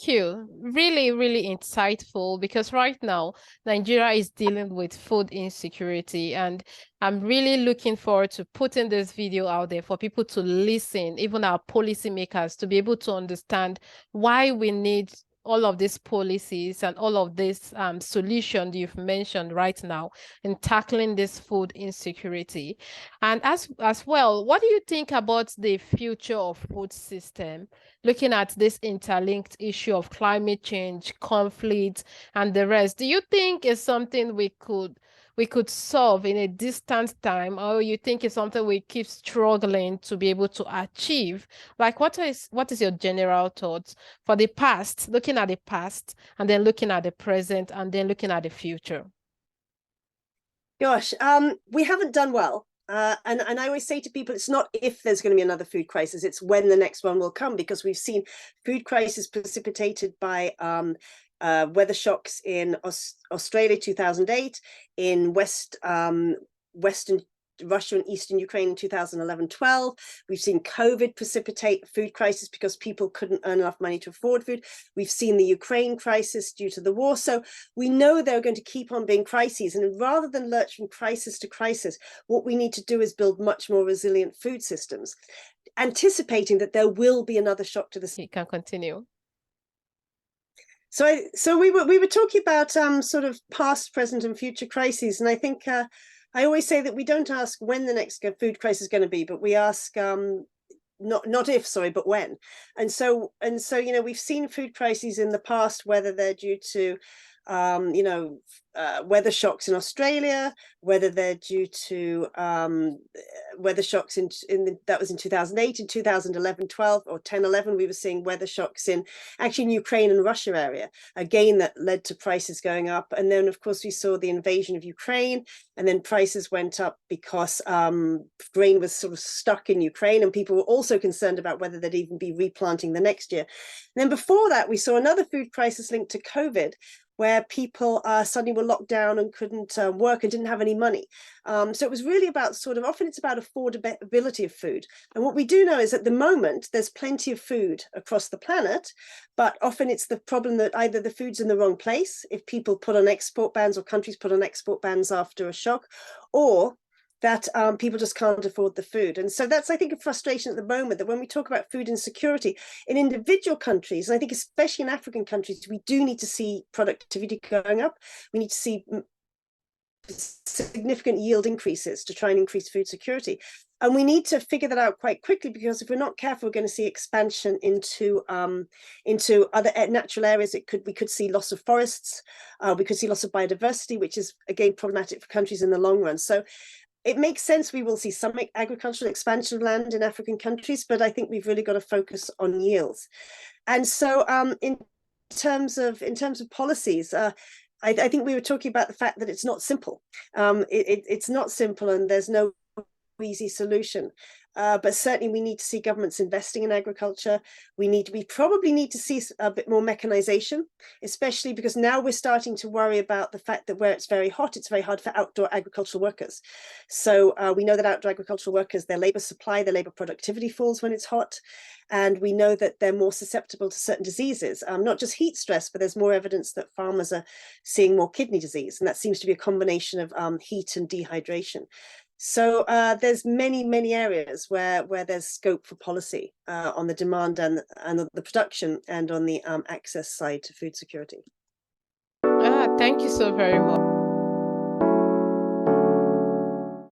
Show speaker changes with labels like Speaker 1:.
Speaker 1: thank you. Really, really insightful because right now Nigeria is dealing with food insecurity, and I'm really looking forward to putting this video out there for people to listen, even our policymakers, to be able to understand why we need all of these policies and all of this solution you've mentioned right now in tackling this food insecurity. And as well, what do you think about the future of food system, looking at this interlinked issue of climate change, conflict, and the rest? Do you think is something we could solve in a distant time, or you think it's something we keep struggling to be able to achieve? Like, what is your general thoughts for the past, looking at the past, and then looking at the present, and then looking at the future?
Speaker 2: Gosh, we haven't done well. And I always say to people, it's not if there's going to be another food crisis, it's when the next one will come, because we've seen food crisis precipitated by weather shocks in Australia 2008, in Western Russia and Eastern Ukraine in 2011-12. We've seen COVID precipitate a food crisis because people couldn't earn enough money to afford food. We've seen the Ukraine crisis due to the war. So we know there are going to keep on being crises. And rather than lurch from crisis to crisis, what we need to do is build much more resilient food systems, anticipating that there will be another shock to the system.
Speaker 1: You can continue.
Speaker 2: So we were talking about sort of past, present, and future crises, and I think I always say that we don't ask when the next food crisis is going to be, but we ask not if, sorry, but when. And so we've seen food crises in the past, whether they're due to weather shocks in Australia, whether they're due to weather shocks that was in 2008, in 2011-12, or 10-11, we were seeing weather shocks in Ukraine and Russia area, again, that led to prices going up. And then, of course, we saw the invasion of Ukraine, and then prices went up because grain was sort of stuck in Ukraine, and people were also concerned about whether they'd even be replanting the next year. And then before that, we saw another food crisis linked to COVID, where people suddenly were locked down and couldn't work and didn't have any money. So it was really about often it's about affordability of food. And what we do know is at the moment, there's plenty of food across the planet, but often it's the problem that either the food's in the wrong place, if people put on export bans or countries put on export bans after a shock, or that people just can't afford the food. And so that's, I think, a frustration at the moment, that when we talk about food insecurity in individual countries, and I think especially in African countries, we do need to see productivity going up. We need to see significant yield increases to try and increase food security. And we need to figure that out quite quickly, because if we're not careful, we're going to see expansion into other natural areas. We could see loss of forests, we could see loss of biodiversity, which is again problematic for countries in the long run. So it makes sense we will see some agricultural expansion of land in African countries, but I think we've really got to focus on yields. And so in terms of policies, I think we were talking about the fact that it's not simple. It's not simple, and there's no easy solution. But certainly we need to see governments investing in agriculture. We probably need to see a bit more mechanization, especially because now we're starting to worry about the fact that where it's very hot, it's very hard for outdoor agricultural workers. So we know that outdoor agricultural workers, their labor supply, their labor productivity falls when it's hot. And we know that they're more susceptible to certain diseases, not just heat stress, but there's more evidence that farmers are seeing more kidney disease. And that seems to be a combination of heat and dehydration. So there's many areas where there's scope for policy on the demand and the production, and on the access side to food security.
Speaker 1: Thank you so very much.